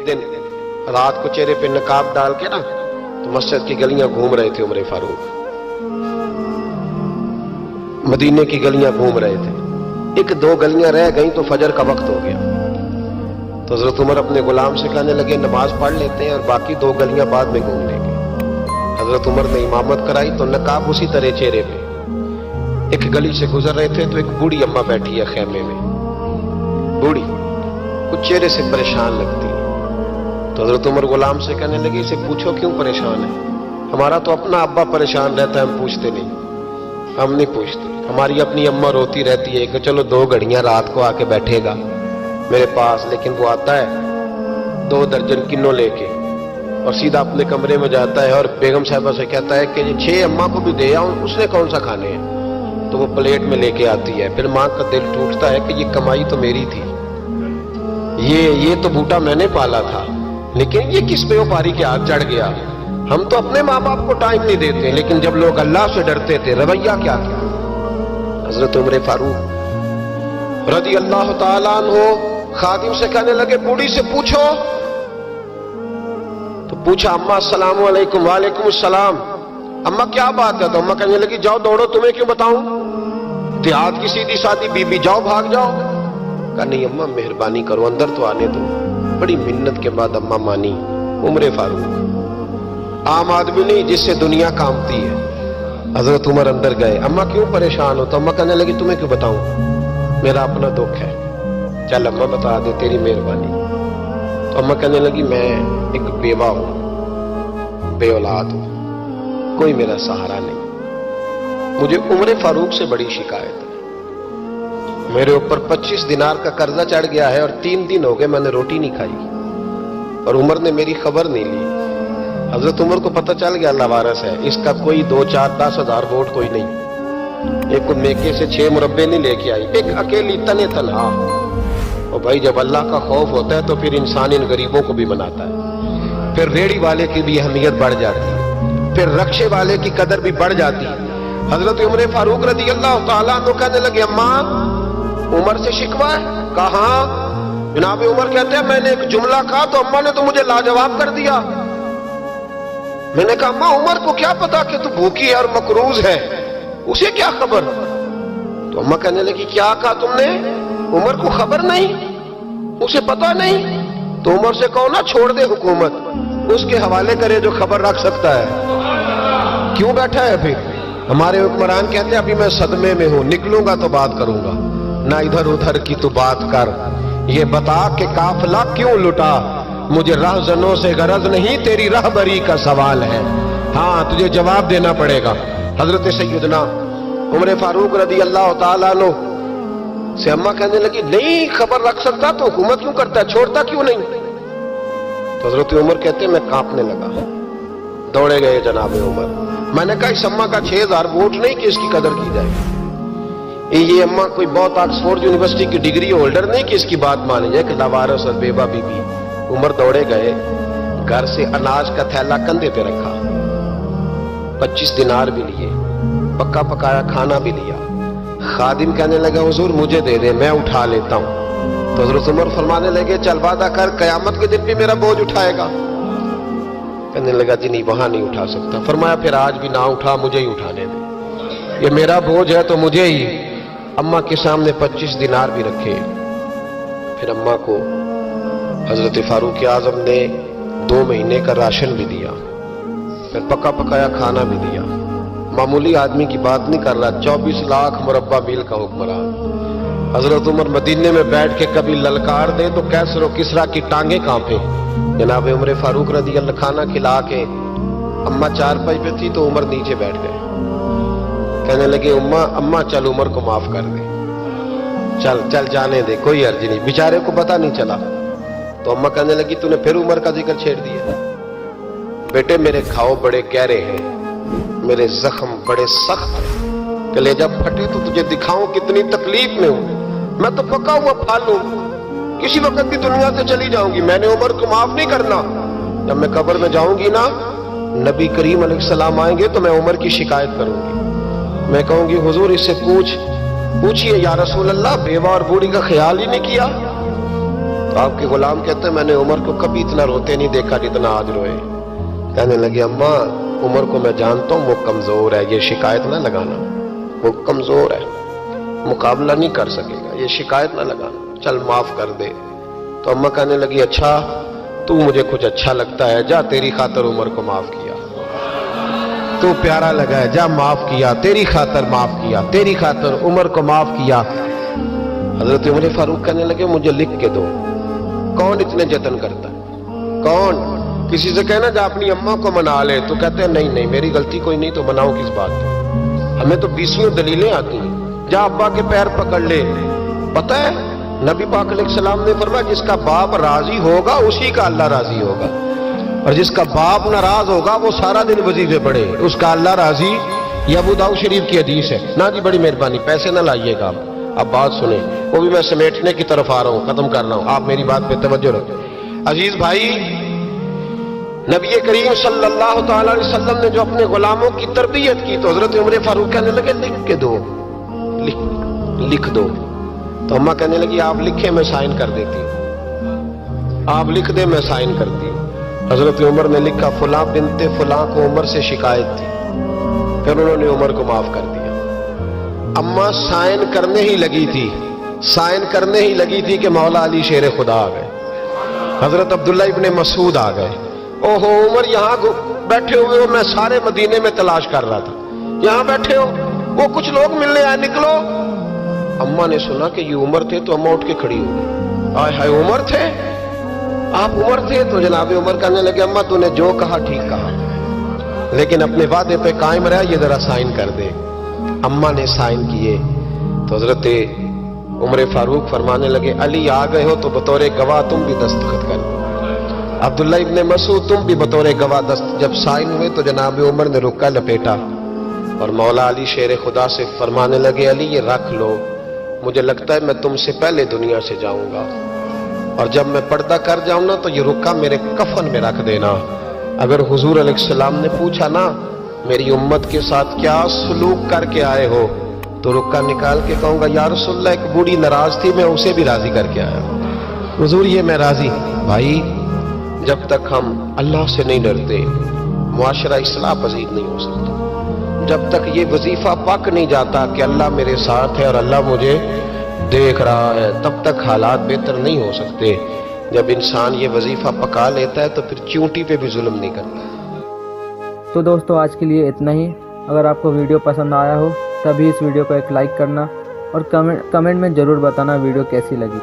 دن رات کو چہرے پہ نقاب ڈال کے نا تو مسجد کی گلیاں گھوم رہے تھے عمر فاروق، مدینے کی گلیاں گھوم رہے تھے، ایک دو گلیاں رہ گئیں تو فجر کا وقت ہو گیا، تو حضرت عمر اپنے غلام سے کہنے لگے نماز پڑھ لیتے ہیں اور باقی دو گلیاں بعد میں گھوم لیں گے۔ حضرت عمر نے امامت کرائی تو نقاب اسی طرح چہرے پہ۔ ایک گلی سے گزر رہے تھے تو ایک بوڑھی اماں بیٹھی ہے خیمے میں، بوڑھی کچھ چہرے سے پریشان لگتی ہے، تو حضرت عمر غلام سے کہنے لگے اسے پوچھو کیوں پریشان ہے؟ ہمارا تو اپنا ابا پریشان رہتا ہے، ہم پوچھتے نہیں، ہم نہیں پوچھتے، ہماری اپنی اماں روتی رہتی ہے کہ چلو 2 گھڑیاں رات کو آ کے بیٹھے گا میرے پاس، لیکن وہ آتا ہے 2 درجن کنوں لے کے اور سیدھا اپنے کمرے میں جاتا ہے اور بیگم صاحبہ سے کہتا ہے کہ یہ 6 اماں کو بھی دے آؤں، اس نے کون سا کھانے ہیں، تو وہ پلیٹ میں لے کے آتی ہے۔ پھر ماں کا دل ٹوٹتا ہے کہ یہ کمائی تو میری تھی، یہ تو بوٹا میں نے پالا تھا، لیکن یہ کس پہ اوپاری کے ہاتھ چڑھ گیا۔ ہم تو اپنے ماں باپ کو ٹائم نہیں دیتے، لیکن جب لوگ اللہ سے ڈرتے تھے رویہ کیا کیا۔ حضرت عمر فاروق رضی اللہ تعالیٰ عنہ خادم سے کہنے لگے بوڑھی سے پوچھو، تو پوچھا اماں السلام علیکم۔ وعلیکم السلام۔ اماں کیا بات ہے؟ تو اماں کہنے لگی جاؤ دوڑو، تمہیں کیوں بتاؤں، دیہات کی سیدھی سادی بی بی، جاؤ بھاگ جاؤ۔ کہا نہیں اماں مہربانی کرو اندر تو آنے دو۔ بڑی منت کے بعد اماں مانی۔ عمر فاروق عام آدمی نہیں جس سے دنیا کامتی ہے۔ حضرت عمر اندر گئے، اماں کیوں پریشان ہو؟ تو اماں کہنے لگی تمہیں کیوں بتاؤں، میرا اپنا دکھ ہے، چل اماں بتا دے تیری مہربانی۔ تو اماں کہنے لگی میں ایک بیوہ ہوں، بے اولاد ہوں، کوئی میرا سہارا نہیں، مجھے عمر فاروق سے بڑی شکایت ہے، میرے اوپر 25 دینار کا قرضہ چڑھ گیا ہے اور 3 دن ہو گئے میں نے روٹی نہیں کھائی، اور عمر نے میری خبر نہیں لی۔ حضرت عمر کو پتہ چل گیا لوارث ہے، اس کا کوئی 2 4 10 ہزار ووٹ کوئی نہیں، ایک کو میکے سے 6 مربے نہیں لے کے آئی، ایک اکیلی تنے تنہا۔ اور بھائی جب اللہ کا خوف ہوتا ہے تو پھر انسان ان غریبوں کو بھی مناتا ہے، پھر ریڑھی والے کی بھی اہمیت بڑھ جاتی ہے، پھر رکشے والے کی قدر بھی بڑھ جاتی ہے۔ حضرت عمر فاروق رضی اللہ تعالیٰ عنہ کہنے لگے اماں عمر سے شکوہ ہے؟ کہاں؟ جناب عمر کہتے ہیں میں نے ایک جملہ کہا تو اماں نے تو مجھے لاجواب کر دیا۔ میں نے کہا اماں عمر کو کیا پتا کہ تو بھوکی ہے اور مقروض ہے، اسے کیا خبر؟ تو اماں کہنے لگی کیا کہا تم نے؟ عمر کو خبر نہیں، اسے پتا نہیں؟ تو عمر سے کہو نا چھوڑ دے حکومت، اس کے حوالے کرے جو خبر رکھ سکتا ہے، کیوں بیٹھا ہے پھر؟ ہمارے حکمران کہتے ہیں ابھی میں صدمے میں ہوں، نکلوں گا تو بات کروں گا، نہ ادھر ادھر کی تو بات کر، یہ بتا کہ قافلہ کیوں لٹا، مجھے راہزنوں سے غرض نہیں تیری رہبری کا سوال ہے، ہاں تجھے جواب دینا پڑے گا۔ حضرت سیدنا عمر فاروق رضی اللہ تعالیٰ عنہ سے اماں کہنے لگی نہیں خبر رکھ سکتا تو حکومت کیوں کرتا ہے، چھوڑتا کیوں نہیں؟ تو حضرت عمر کہتے ہیں میں کانپنے لگا، دوڑے گئے جناب عمر۔ میں نے کہا اس اماں کا 6000 ووٹ نہیں کہ اس کی قدر کی جائے، یہ اماں کوئی بہت آکسفورڈ یونیورسٹی کی ڈگری ہولڈر نہیں کہ اس کی بات مانی جائے کہ لاوارث اور بیوہ بی بی۔ عمر دوڑے گئے، گھر سے اناج کا تھیلا کندھے پہ رکھا، 25 دینار بھی لیے، پکا پکایا کھانا بھی لیا۔ خادم کہنے لگا حضور مجھے دے دے میں اٹھا لیتا ہوں، تو حضرت عمر فرمانے لگے چل وعدہ کر قیامت کے دن بھی میرا بوجھ اٹھائے گا؟ کہنے لگا جی نہیں وہاں نہیں اٹھا سکتا۔ فرمایا پھر آج بھی نہ اٹھا، مجھے ہی اٹھانے دے، یہ میرا بوجھ ہے تو مجھے ہی۔ اماں کے سامنے 25 دینار بھی رکھے، پھر اماں کو حضرت فاروق اعظم نے 2 مہینے کا راشن بھی دیا، پھر پکا پکایا کھانا بھی دیا۔ معمولی آدمی کی بات نہیں کر رہا، 24 لاکھ مربع میل کا حکمران۔ حضرت عمر مدینے میں بیٹھ کے کبھی للکار دے تو کیسر و کسرا کی ٹانگیں کانپے۔ جناب عمر فاروق رضی اللہ کھانا کھلا کے اماں چارپائی پہ تھی تو عمر نیچے بیٹھ گئے، کہنے لگے اماں چل عمر کو معاف کر دے، چل چل جانے دے، کوئی عرض نہیں، بیچارے کو پتہ نہیں چلا۔ تو اماں کہنے لگی تو نے پھر عمر کا ذکر چھیڑ دیا۔ بیٹے میرے گھاؤ بڑے گہرے ہیں، میرے زخم بڑے سخت ہیں، کلیجہ پھٹے تو تجھے دکھاؤں کتنی تکلیف میں ہوں، میں تو پکا ہوا پھل ہوں، کسی وقت بھی دنیا سے چلی جاؤں گی، میں نے عمر کو معاف نہیں کرنا۔ جب میں قبر میں جاؤں گی نا، نبی کریم علیہ السلام آئیں گے تو میں عمر کی شکایت کروں گی، میں کہوں گی حضور اس سے پوچھئے یا رسول اللہ بیوہ اور بوڑھی کا خیال ہی نہیں کیا۔ تو آپ کے غلام کہتے ہیں میں نے عمر کو کبھی اتنا روتے نہیں دیکھا جتنا آج روئے. کہنے لگے اماں عمر کو میں جانتا ہوں وہ کمزور ہے, یہ شکایت نہ لگانا, وہ کمزور ہے, مقابلہ نہیں کر سکے گا, یہ شکایت نہ لگانا, چل معاف کر دے. تو اماں کہنے لگی اچھا تو مجھے کچھ اچھا لگتا ہے, جا تیری خاطر عمر کو معاف کیا, تو پیارا لگا ہے, جا معاف کیا, تیری خاطر معاف کیا, تیری خاطر عمر کو معاف کیا. حضرت عمر فاروق کہنے لگے مجھے لکھ کے دو. کون اتنے جتن کرتا ہے, کون؟ کسی سے کہنا جا اپنی اماں کو منا لے, تو کہتے ہیں نہیں میری غلطی کوئی نہیں, تو مناؤ کس بات پہ, ہمیں تو 20 دلیلیں آتی ہیں. جا ابا کے پیر پکڑ لے. پتہ ہے نبی پاک علیہ السلام نے فرمایا جس کا باپ راضی ہوگا اسی کا اللہ راضی ہوگا, اور جس کا باپ ناراض ہوگا وہ سارا دن وظیفے پڑھے, اس کا اللہ راضی. یہ ابو داؤد شریف کی حدیث ہے. نا جی بڑی مہربانی, پیسے نہ لائیے گا آپ. اب بات سنیں, وہ بھی میں سمیٹنے کی طرف آ رہا ہوں, ختم کر رہا ہوں, آپ میری بات پہ توجہ رکھیں. عزیز بھائی, نبی کریم صلی اللہ تعالی علیہ وسلم نے جو اپنے غلاموں کی تربیت کی, تو حضرت عمر فاروق کہنے لگے لکھ کے دو, لکھ دو. تو اماں کہنے لگی آپ لکھیں میں سائن کر دیتی ہوں, آپ لکھ دیں میں سائن کرتی ہوں. حضرت عمر نے لکھا فلاں بنت فلاں کو عمر سے شکایت تھی, پھر انہوں نے عمر کو معاف کر دیا. اماں سائن کرنے ہی لگی تھی, سائن کرنے ہی لگی تھی کہ مولا علی شیر خدا آ گئے, حضرت عبداللہ ابن مسعود آ گئے. اوہو عمر یہاں بیٹھے ہوئے ہو, میں سارے مدینے میں تلاش کر رہا تھا, یہاں بیٹھے ہو, وہ کچھ لوگ ملنے آئے, نکلو. اماں نے سنا کہ یہ عمر تھے تو اماں اٹھ کے کھڑی ہو گئی. آئے ہائے عمر تھے, آپ عمر تھے. تو جناب عمر کہنے لگے اماں تو نے جو کہا ٹھیک کہا, لیکن اپنے وعدے پہ قائم رہا, یہ ذرا سائن کر دے. اماں نے سائن کیے. تو حضرت عمر فاروق فرمانے لگے علی آ گئے ہو تو بطور گواہ تم بھی دستخط کر دو. عبداللہ ابن مسعود تم بھی بطور گواہ جب سائن ہوئے تو جناب عمر نے رکا لپیٹا اور مولا علی شیر خدا سے فرمانے لگے علی یہ رکھ لو, مجھے لگتا ہے میں تم سے پہلے دنیا سے جاؤں گا, اور جب میں پردہ کر جاؤں نا تو یہ رکا میرے کفن میں رکھ دینا. اگر حضور علیہ السلام نے پوچھا نا میری امت کے ساتھ کیا سلوک کر کے آئے ہو, تو رکا نکال کے کہوں گا یا رسول اللہ ایک بوڑھی ناراض تھی میں اسے بھی راضی کر کے آیا ہوں, حضور یہ میں راضی. بھائی جب تک ہم اللہ سے نہیں ڈرتے معاشرہ اصلاح پذیر نہیں ہو سکتا. جب تک یہ وظیفہ پک نہیں جاتا کہ اللہ میرے ساتھ ہے اور اللہ مجھے دیکھ رہا ہے, تب تک حالات بہتر نہیں ہو سکتے. جب انسان یہ وظیفہ پکا لیتا ہے تو پھر چونٹی پہ بھی ظلم نہیں کرتا. تو دوستو آج کے لیے اتنا ہی. اگر آپ کو ویڈیو پسند آیا ہو تبھی اس ویڈیو کو ایک لائک کرنا اور کمنٹ میں ضرور بتانا ویڈیو کیسی لگی.